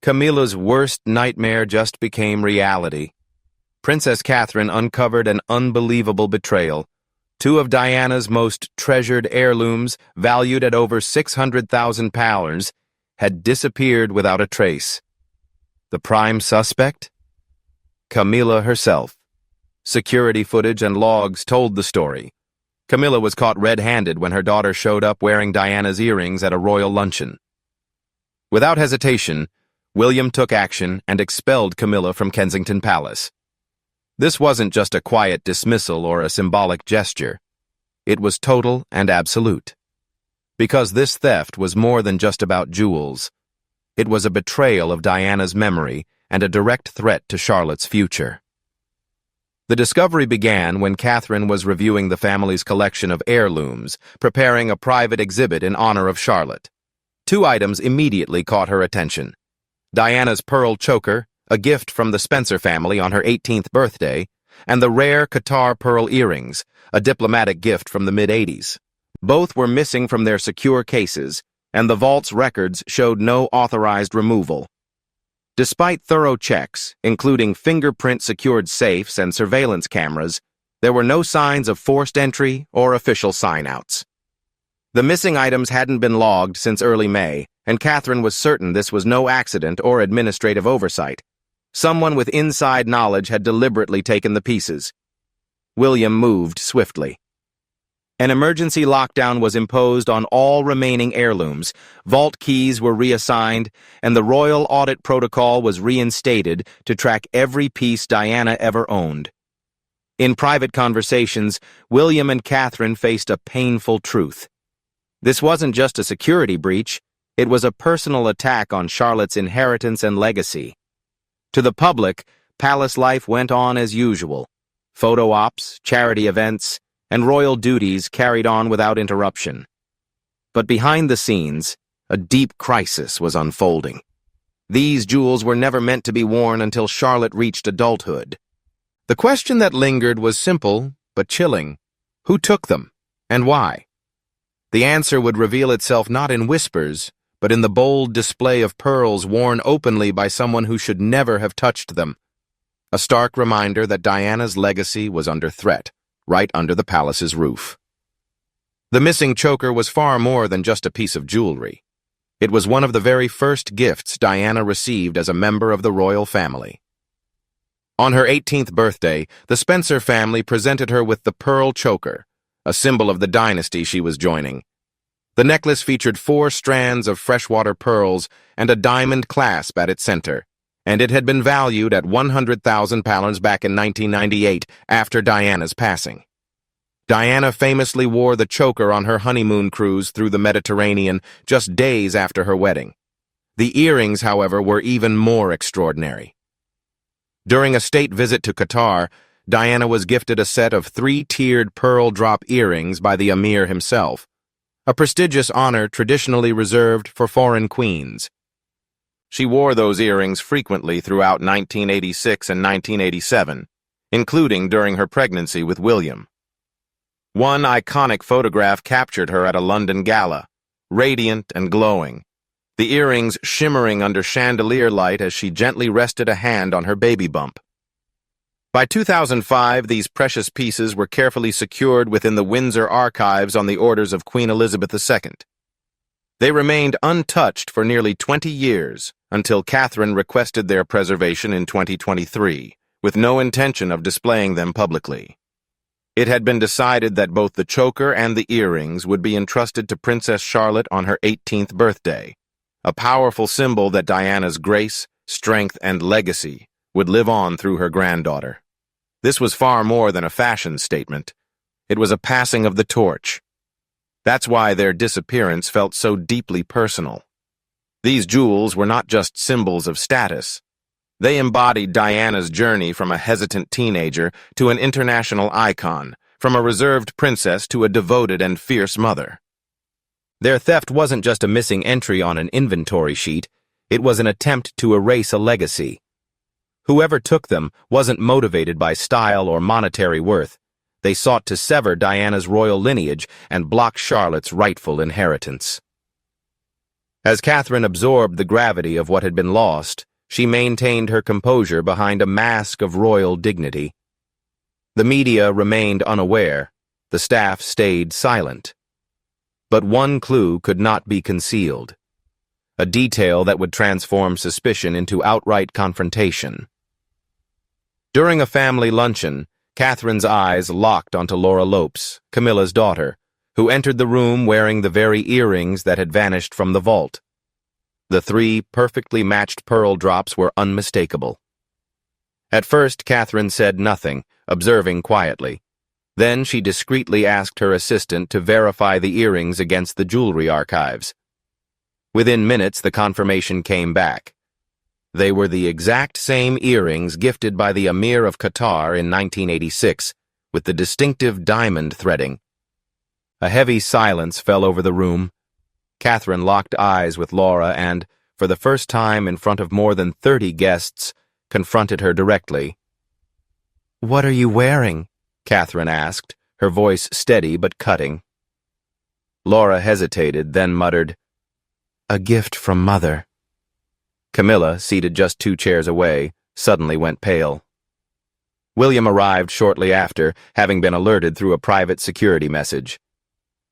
Camilla's worst nightmare just became reality. Princess Catherine uncovered an unbelievable betrayal. Two of Diana's most treasured heirlooms, valued at over £600,000, had disappeared without a trace. The prime suspect? Camilla herself. Security footage and logs told the story. Camilla was caught red-handed when her daughter showed up wearing Diana's earrings at a royal luncheon. Without hesitation, William took action and expelled Camilla from Kensington Palace. This wasn't just a quiet dismissal or a symbolic gesture. It was total and absolute. Because this theft was more than just about jewels. It was a betrayal of Diana's memory and a direct threat to Charlotte's future. The discovery began when Catherine was reviewing the family's collection of heirlooms, preparing a private exhibit in honor of Charlotte. Two items immediately caught her attention. Diana's pearl choker, a gift from the Spencer family on her 18th birthday, and the rare Qatar pearl earrings, a diplomatic gift from the mid-'80s. Both were missing from their secure cases, and the vault's records showed no authorized removal. Despite thorough checks, including fingerprint-secured safes and surveillance cameras, there were no signs of forced entry or official sign-outs. The missing items hadn't been logged since early May, and Catherine was certain this was no accident or administrative oversight. Someone with inside knowledge had deliberately taken the pieces. William moved swiftly. An emergency lockdown was imposed on all remaining heirlooms, vault keys were reassigned, and the royal audit protocol was reinstated to track every piece Diana ever owned. In private conversations, William and Catherine faced a painful truth. This wasn't just a security breach, it was a personal attack on Charlotte's inheritance and legacy. To the public, palace life went on as usual. Photo ops, charity events, and royal duties carried on without interruption. But behind the scenes, a deep crisis was unfolding. These jewels were never meant to be worn until Charlotte reached adulthood. The question that lingered was simple, but chilling. Who took them, and why? The answer would reveal itself not in whispers, but in the bold display of pearls worn openly by someone who should never have touched them. A stark reminder that Diana's legacy was under threat, right under the palace's roof. The missing choker was far more than just a piece of jewelry. It was one of the very first gifts Diana received as a member of the royal family. On her 18th birthday, the Spencer family presented her with the pearl choker, a symbol of the dynasty she was joining. The necklace featured 4 strands of freshwater pearls and a diamond clasp at its center, and it had been valued at £100,000 back in 1998 after Diana's passing. Diana famously wore the choker on her honeymoon cruise through the Mediterranean just days after her wedding. The earrings, however, were even more extraordinary. During a state visit to Qatar, Diana was gifted a set of 3-tiered pearl drop earrings by the Emir himself, a prestigious honor traditionally reserved for foreign queens. She wore those earrings frequently throughout 1986 and 1987, including during her pregnancy with William. One iconic photograph captured her at a London gala, radiant and glowing, the earrings shimmering under chandelier light as she gently rested a hand on her baby bump. By 2005, these precious pieces were carefully secured within the Windsor archives on the orders of Queen Elizabeth II. They remained untouched for nearly 20 years until Catherine requested their preservation in 2023, with no intention of displaying them publicly. It had been decided that both the choker and the earrings would be entrusted to Princess Charlotte on her 18th birthday, a powerful symbol that Diana's grace, strength, and legacy would live on through her granddaughter. This was far more than a fashion statement. It was a passing of the torch. That's why their disappearance felt so deeply personal. These jewels were not just symbols of status. They embodied Diana's journey from a hesitant teenager to an international icon, from a reserved princess to a devoted and fierce mother. Their theft wasn't just a missing entry on an inventory sheet, it was an attempt to erase a legacy. Whoever took them wasn't motivated by style or monetary worth. They sought to sever Diana's royal lineage and block Charlotte's rightful inheritance. As Catherine absorbed the gravity of what had been lost, she maintained her composure behind a mask of royal dignity. The media remained unaware. The staff stayed silent. But one clue could not be concealed. A detail that would transform suspicion into outright confrontation. During a family luncheon, Catherine's eyes locked onto Laura Lopes, Camilla's daughter, who entered the room wearing the very earrings that had vanished from the vault. The 3 perfectly matched pearl drops were unmistakable. At first, Catherine said nothing, observing quietly. Then she discreetly asked her assistant to verify the earrings against the jewelry archives. Within minutes, the confirmation came back. They were the exact same earrings gifted by the Emir of Qatar in 1986, with the distinctive diamond threading. A heavy silence fell over the room. Catherine locked eyes with Laura and, for the first time in front of more than 30 guests, confronted her directly. "What are you wearing?" Catherine asked, her voice steady but cutting. Laura hesitated, then muttered, "A gift from Mother." Camilla, seated just 2 chairs away, suddenly went pale. William arrived shortly after, having been alerted through a private security message.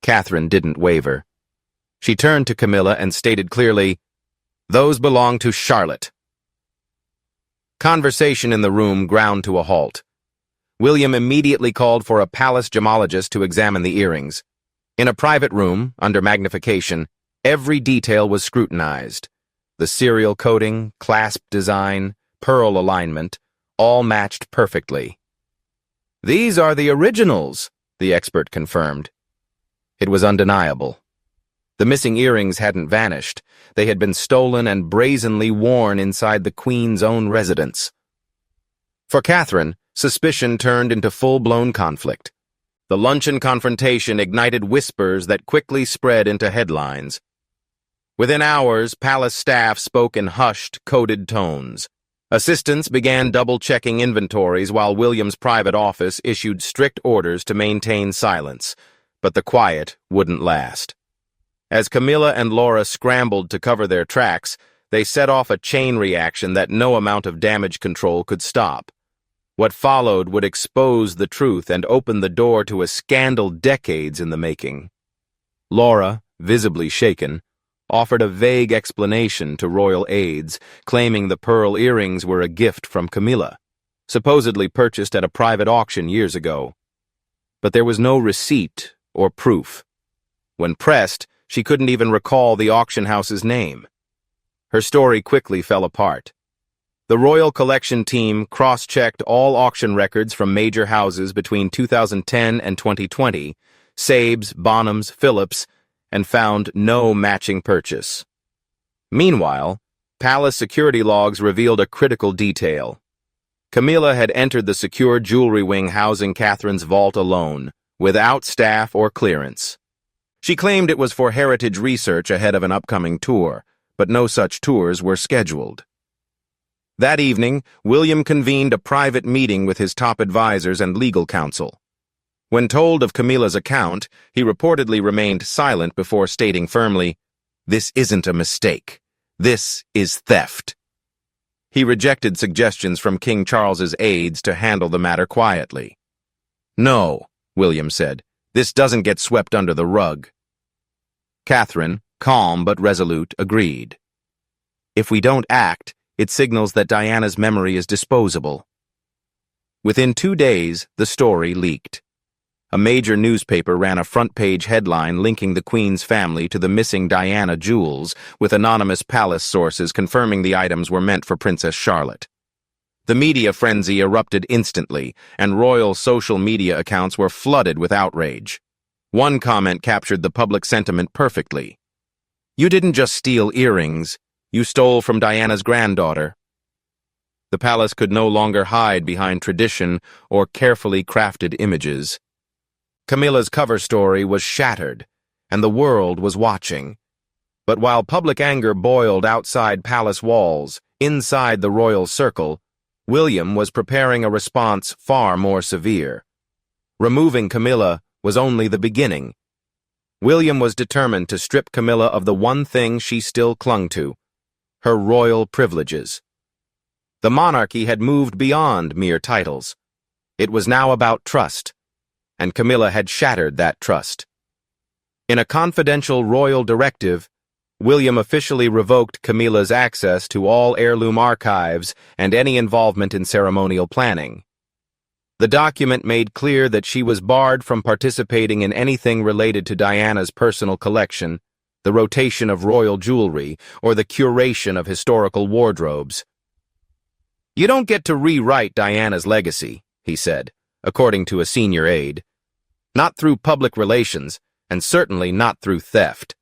Catherine didn't waver. She turned to Camilla and stated clearly, "Those belong to Charlotte." Conversation in the room ground to a halt. William immediately called for a palace gemologist to examine the earrings. In a private room, under magnification, every detail was scrutinized. The serial coding, clasp design, pearl alignment, all matched perfectly. "These are the originals," the expert confirmed. It was undeniable. The missing earrings hadn't vanished. They had been stolen and brazenly worn inside the Queen's own residence. For Catherine, suspicion turned into full-blown conflict. The luncheon confrontation ignited whispers that quickly spread into headlines. Within hours, palace staff spoke in hushed, coded tones. Assistants began double-checking inventories while William's private office issued strict orders to maintain silence, but the quiet wouldn't last. As Camilla and Laura scrambled to cover their tracks, they set off a chain reaction that no amount of damage control could stop. What followed would expose the truth and open the door to a scandal decades in the making. Laura, visibly shaken, offered a vague explanation to royal aides, claiming the pearl earrings were a gift from Camilla, supposedly purchased at a private auction years ago. But there was no receipt or proof. When pressed, she couldn't even recall the auction house's name. Her story quickly fell apart. The Royal Collection team cross-checked all auction records from major houses between 2010 and 2020, Sabes, Bonhams, Phillips, and found no matching purchase. Meanwhile, palace security logs revealed a critical detail. Camilla had entered the secure jewelry wing housing Catherine's vault alone, without staff or clearance. She claimed it was for heritage research ahead of an upcoming tour, but no such tours were scheduled. That evening, William convened a private meeting with his top advisors and legal counsel. When told of Camilla's account, he reportedly remained silent before stating firmly, "This isn't a mistake. This is theft." He rejected suggestions from King Charles's aides to handle the matter quietly. "No," William said, "this doesn't get swept under the rug." Catherine, calm but resolute, agreed. "If we don't act, it signals that Diana's memory is disposable." Within 2 days, the story leaked. A major newspaper ran a front-page headline linking the Queen's family to the missing Diana jewels, with anonymous palace sources confirming the items were meant for Princess Charlotte. The media frenzy erupted instantly, and royal social media accounts were flooded with outrage. One comment captured the public sentiment perfectly. "You didn't just steal earrings, you stole from Diana's granddaughter." The palace could no longer hide behind tradition or carefully crafted images. Camilla's cover story was shattered, and the world was watching. But while public anger boiled outside palace walls, inside the royal circle, William was preparing a response far more severe. Removing Camilla was only the beginning. William was determined to strip Camilla of the one thing she still clung to, her royal privileges. The monarchy had moved beyond mere titles. It was now about trust, and Camilla had shattered that trust. In a confidential royal directive, William officially revoked Camilla's access to all heirloom archives and any involvement in ceremonial planning. The document made clear that she was barred from participating in anything related to Diana's personal collection, the rotation of royal jewelry, or the curation of historical wardrobes. "You don't get to rewrite Diana's legacy," he said, according to a senior aide. "Not through public relations, and certainly not through theft."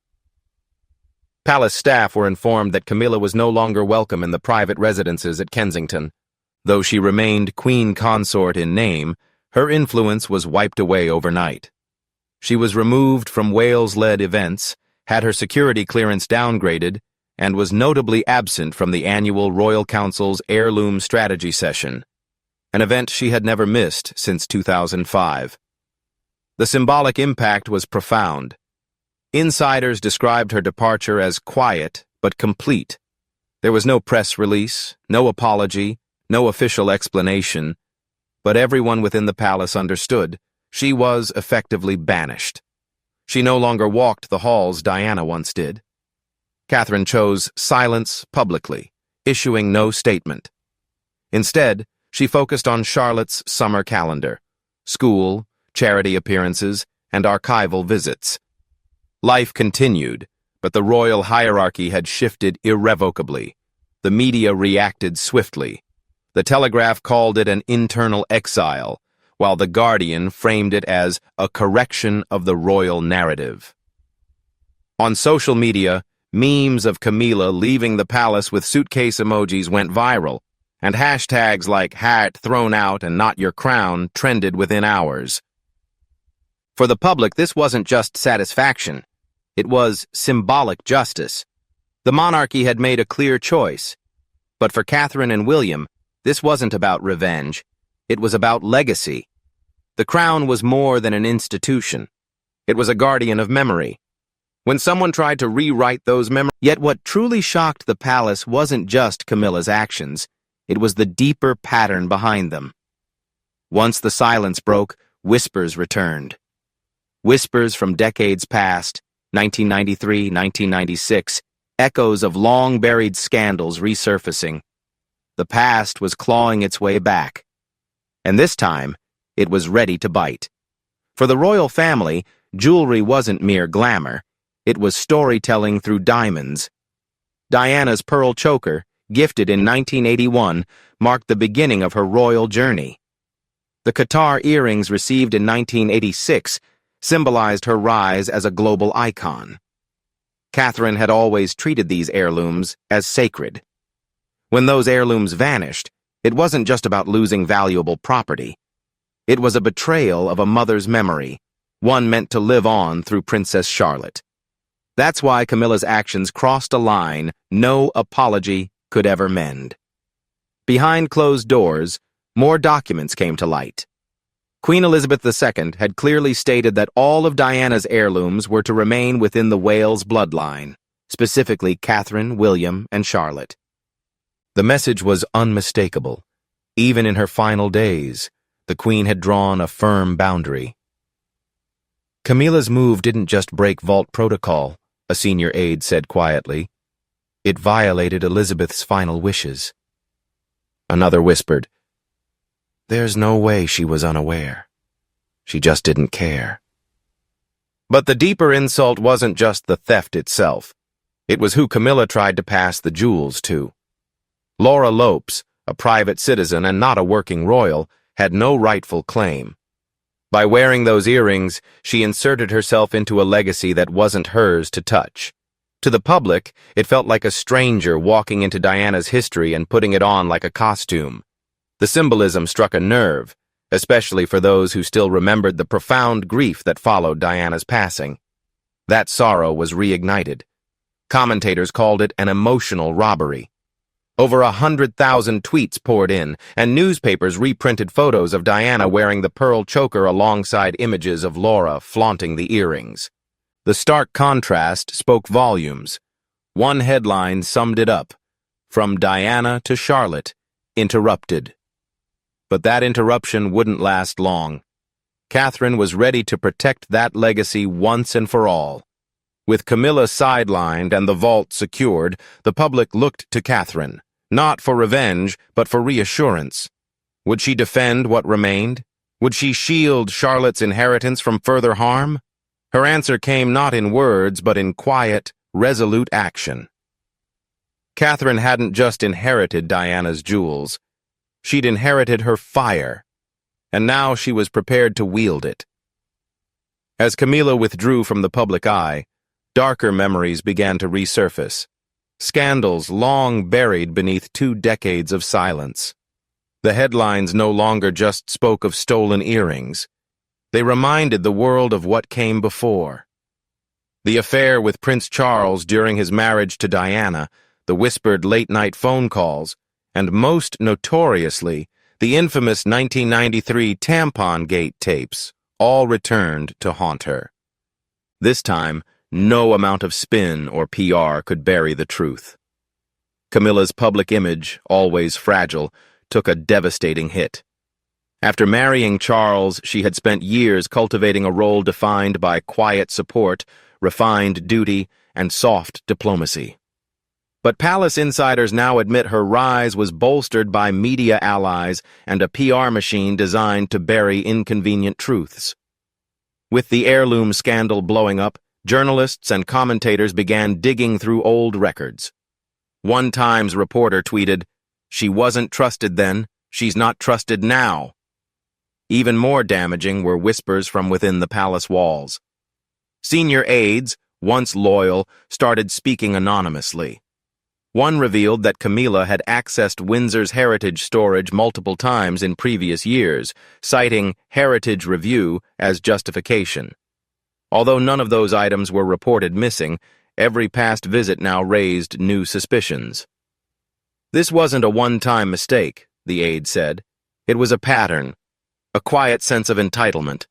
Palace staff were informed that Camilla was no longer welcome in the private residences at Kensington. Though she remained queen consort in name, her influence was wiped away overnight. She was removed from Wales-led events, had her security clearance downgraded, and was notably absent from the annual Royal Council's Heirloom Strategy Session, an event she had never missed since 2005. The symbolic impact was profound. Insiders described her departure as quiet but complete. There was no press release, no apology, no official explanation, but everyone within the palace understood she was effectively banished. She no longer walked the halls Diana once did. Catherine chose silence publicly, issuing no statement. Instead, she focused on Charlotte's summer calendar, school, charity appearances, and archival visits. Life continued, but the royal hierarchy had shifted irrevocably. The media reacted swiftly. The Telegraph called it an internal exile, while The Guardian framed it as a correction of the royal narrative. On social media, memes of Camilla leaving the palace with suitcase emojis went viral, and hashtags like "hat thrown out" and "not your crown" trended within hours. For the public, this wasn't just satisfaction. It was symbolic justice. The monarchy had made a clear choice. But for Catherine and William, this wasn't about revenge. It was about legacy. The crown was more than an institution. It was a guardian of memory. When someone tried to rewrite those memories, yet what truly shocked the palace wasn't just Camilla's actions. It was the deeper pattern behind them. Once the silence broke, whispers returned. Whispers from decades past, 1993, 1996, echoes of long-buried scandals resurfacing. The past was clawing its way back. And this time, it was ready to bite. For the royal family, jewelry wasn't mere glamour. It was storytelling through diamonds. Diana's pearl choker, gifted in 1981, marked the beginning of her royal journey. The Qatar earrings received in 1986 symbolized her rise as a global icon. Catherine had always treated these heirlooms as sacred. When those heirlooms vanished, it wasn't just about losing valuable property. It was a betrayal of a mother's memory, one meant to live on through Princess Charlotte. That's why Camilla's actions crossed a line no apology could ever mend. Behind closed doors, more documents came to light. Queen Elizabeth II had clearly stated that all of Diana's heirlooms were to remain within the Wales bloodline, specifically Catherine, William, and Charlotte. The message was unmistakable. Even in her final days, the Queen had drawn a firm boundary. Camilla's move didn't just break vault protocol, a senior aide said quietly. It violated Elizabeth's final wishes. Another whispered, "There's no way she was unaware. She just didn't care." But the deeper insult wasn't just the theft itself. It was who Camilla tried to pass the jewels to. Laura Lopes, a private citizen and not a working royal, had no rightful claim. By wearing those earrings, she inserted herself into a legacy that wasn't hers to touch. To the public, it felt like a stranger walking into Diana's history and putting it on like a costume. The symbolism struck a nerve, especially for those who still remembered the profound grief that followed Diana's passing. That sorrow was reignited. Commentators called it an emotional robbery. Over 100,000 tweets poured in, and newspapers reprinted photos of Diana wearing the pearl choker alongside images of Laura flaunting the earrings. The stark contrast spoke volumes. One headline summed it up: "From Diana to Charlotte, interrupted." But that interruption wouldn't last long. Catherine was ready to protect that legacy once and for all. With Camilla sidelined and the vault secured, the public looked to Catherine, not for revenge, but for reassurance. Would she defend what remained? Would she shield Charlotte's inheritance from further harm? Her answer came not in words, but in quiet, resolute action. Catherine hadn't just inherited Diana's jewels. She'd inherited her fire, and now she was prepared to wield it. As Camilla withdrew from the public eye, darker memories began to resurface, scandals long buried beneath 2 decades of silence. The headlines no longer just spoke of stolen earrings. They reminded the world of what came before. The affair with Prince Charles during his marriage to Diana, the whispered late-night phone calls, and most notoriously, the infamous 1993 Tampon Gate tapes, all returned to haunt her. This time, no amount of spin or PR could bury the truth. Camilla's public image, always fragile, took a devastating hit. After marrying Charles, she had spent years cultivating a role defined by quiet support, refined duty, and soft diplomacy. But palace insiders now admit her rise was bolstered by media allies and a PR machine designed to bury inconvenient truths. With the heirloom scandal blowing up, journalists and commentators began digging through old records. One Times reporter tweeted, "She wasn't trusted then, she's not trusted now." Even more damaging were whispers from within the palace walls. Senior aides, once loyal, started speaking anonymously. One revealed that Camilla had accessed Windsor's heritage storage multiple times in previous years, citing Heritage Review as justification. Although none of those items were reported missing, every past visit now raised new suspicions. This wasn't a one-time mistake, the aide said. It was a pattern, a quiet sense of entitlement.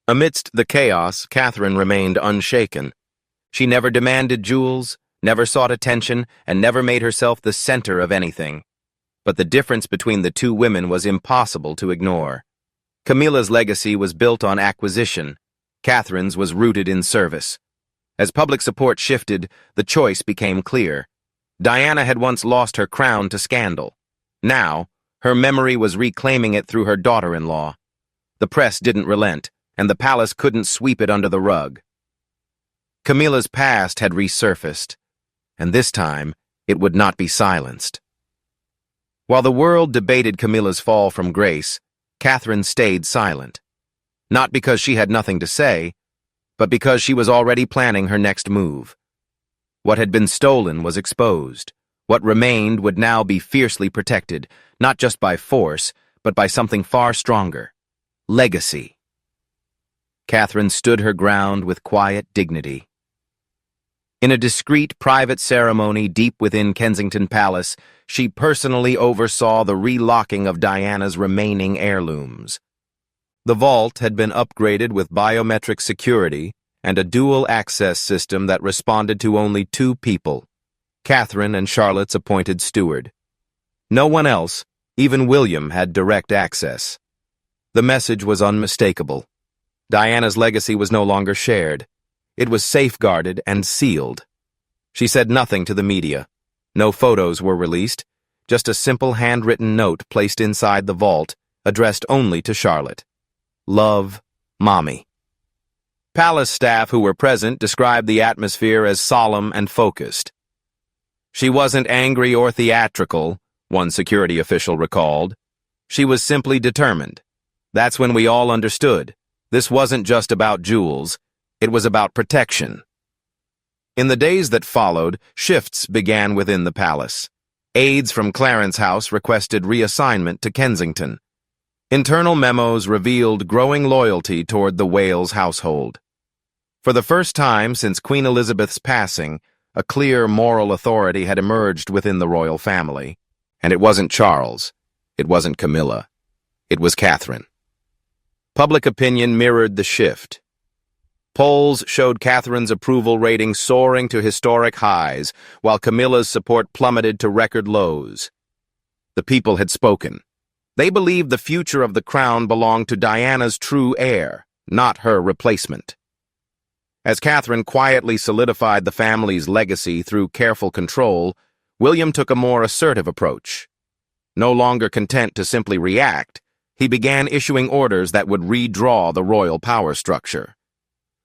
Amidst the chaos, Catherine remained unshaken. She never demanded jewels, never sought attention, and never made herself the center of anything. But the difference between the two women was impossible to ignore. Camilla's legacy was built on acquisition. Catherine's was rooted in service. As public support shifted, the choice became clear. Diana had once lost her crown to scandal. Now, her memory was reclaiming it through her daughter-in-law. The press didn't relent, and the palace couldn't sweep it under the rug. Camilla's past had resurfaced, and this time, it would not be silenced. While the world debated Camilla's fall from grace, Catherine stayed silent. Not because she had nothing to say, but because she was already planning her next move. What had been stolen was exposed. What remained would now be fiercely protected, not just by force, but by something far stronger: legacy. Catherine stood her ground with quiet dignity. In a discreet private ceremony deep within Kensington Palace, she personally oversaw the relocking of Diana's remaining heirlooms. The vault had been upgraded with biometric security and a dual-access system that responded to only 2 people, Catherine and Charlotte's appointed steward. No one else, even William, had direct access. The message was unmistakable. Diana's legacy was no longer shared. It was safeguarded and sealed. She said nothing to the media. No photos were released, just a simple handwritten note placed inside the vault, addressed only to Charlotte. Love, Mommy. Palace staff who were present described the atmosphere as solemn and focused. She wasn't angry or theatrical, one security official recalled. She was simply determined. That's when we all understood. This wasn't just about jewels. It was about protection. In the days that followed, shifts began within the palace. Aides from Clarence House requested reassignment to Kensington. Internal memos revealed growing loyalty toward the Wales household. For the first time since Queen Elizabeth's passing, a clear moral authority had emerged within the royal family. And it wasn't Charles. It wasn't Camilla. It was Catherine. Public opinion mirrored the shift. Polls showed Catherine's approval rating soaring to historic highs, while Camilla's support plummeted to record lows. The people had spoken. They believed the future of the crown belonged to Diana's true heir, not her replacement. As Catherine quietly solidified the family's legacy through careful control, William took a more assertive approach. No longer content to simply react, he began issuing orders that would redraw the royal power structure.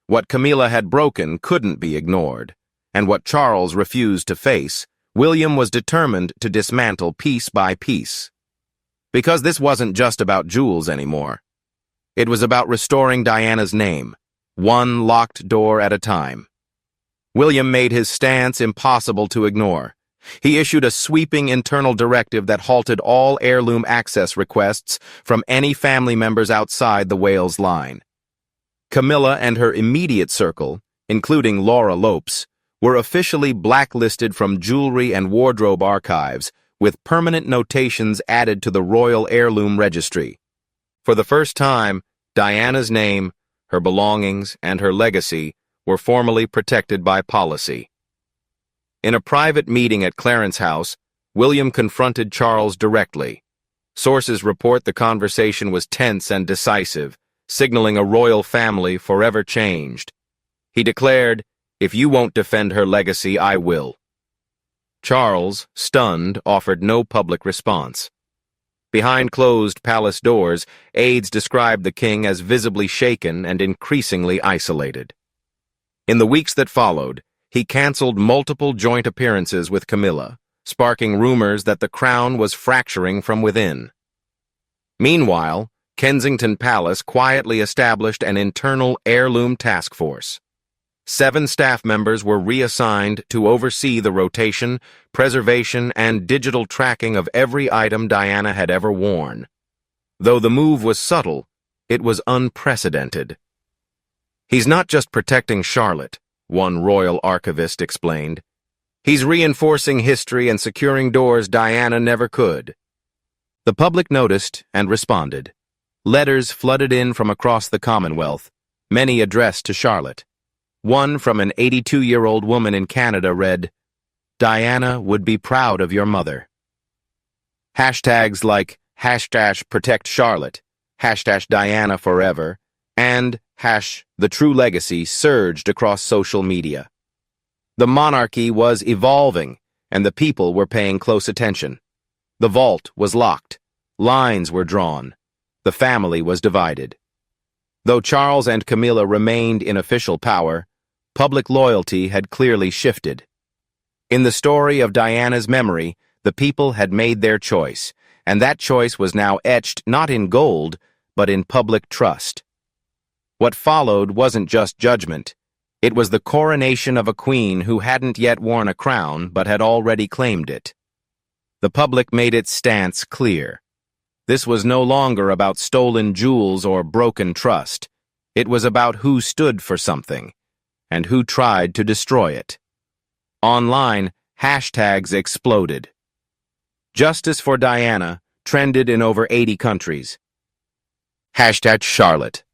What Camilla had broken couldn't be ignored, and what Charles refused to face, William was determined to dismantle piece by piece. Because this wasn't just about jewels anymore. It was about restoring Diana's name, one locked door at a time. William made his stance impossible to ignore. He issued a sweeping internal directive that halted all heirloom access requests from any family members outside the Wales line. Camilla and her immediate circle, including Laura Lopes, were officially blacklisted from jewelry and wardrobe archives, with permanent notations added to the Royal Heirloom Registry. For the first time, Diana's name, her belongings, and her legacy were formally protected by policy. In a private meeting at Clarence House, William confronted Charles directly. Sources report the conversation was tense and decisive, signaling a royal family forever changed. He declared, "If you won't defend her legacy, I will." Charles, stunned, offered no public response. Behind closed palace doors, aides described the king as visibly shaken and increasingly isolated. In the weeks that followed, he canceled multiple joint appearances with Camilla, sparking rumors that the crown was fracturing from within. Meanwhile, Kensington Palace quietly established an internal heirloom task force. 7 staff members were reassigned to oversee the rotation, preservation, and digital tracking of every item Diana had ever worn. Though the move was subtle, it was unprecedented. "He's not just protecting Charlotte," one royal archivist explained. "He's reinforcing history and securing doors Diana never could." The public noticed and responded. Letters flooded in from across the Commonwealth, many addressed to Charlotte. One from an 82-year-old woman in Canada read, "Diana would be proud of your mother." Hashtags like #ProtectCharlotte, #Diana Forever, and #The True Legacy surged across social media. The monarchy was evolving, and the people were paying close attention. The vault was locked. Lines were drawn. The family was divided. Though Charles and Camilla remained in official power, public loyalty had clearly shifted. In the story of Diana's memory, the people had made their choice, and that choice was now etched not in gold, but in public trust. What followed wasn't just judgment. It was the coronation of a queen who hadn't yet worn a crown but had already claimed it. The public made its stance clear. This was no longer about stolen jewels or broken trust. It was about who stood for something, and who tried to destroy it. Online, hashtags exploded. Justice for Diana trended in over 80 countries. #Charlotte.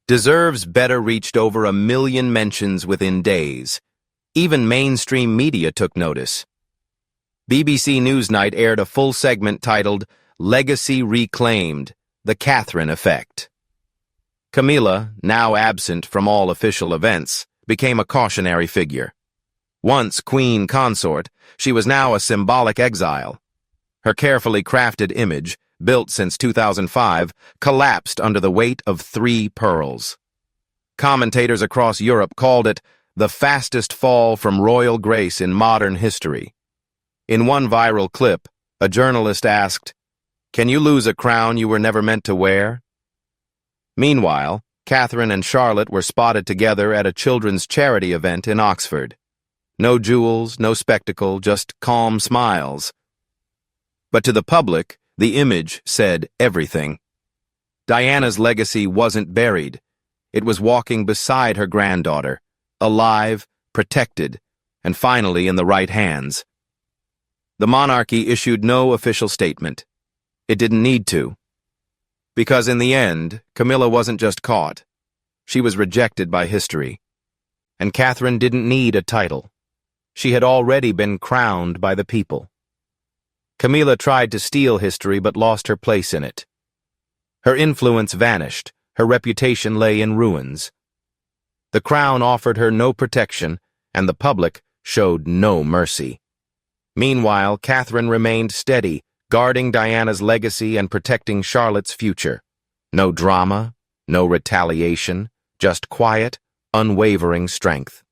Deserves Better reached over 1 million mentions within days. Even mainstream media took notice. BBC Newsnight aired a full segment titled "Legacy Reclaimed: The Catherine Effect." Camilla, now absent from all official events, became a cautionary figure. Once queen consort, she was now a symbolic exile. Her carefully crafted image, built since 2005, collapsed under the weight of 3 pearls. Commentators across Europe called it the fastest fall from royal grace in modern history. In one viral clip, a journalist asked, "Can you lose a crown you were never meant to wear?" Meanwhile, Catherine and Charlotte were spotted together at a children's charity event in Oxford. No jewels, no spectacle, just calm smiles. But to the public, the image said everything. Diana's legacy wasn't buried. It was walking beside her granddaughter, alive, protected, and finally in the right hands. The monarchy issued no official statement. It didn't need to. Because in the end, Camilla wasn't just caught. She was rejected by history. And Catherine didn't need a title. She had already been crowned by the people. Camilla tried to steal history but lost her place in it. Her influence vanished, her reputation lay in ruins. The crown offered her no protection, and the public showed no mercy. Meanwhile, Catherine remained steady, guarding Diana's legacy and protecting Charlotte's future. No drama, no retaliation, just quiet, unwavering strength.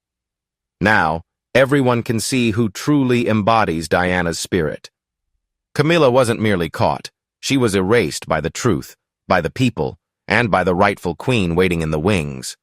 Now, everyone can see who truly embodies Diana's spirit. Camilla wasn't merely caught. She was erased by the truth, by the people, and by the rightful queen waiting in the wings.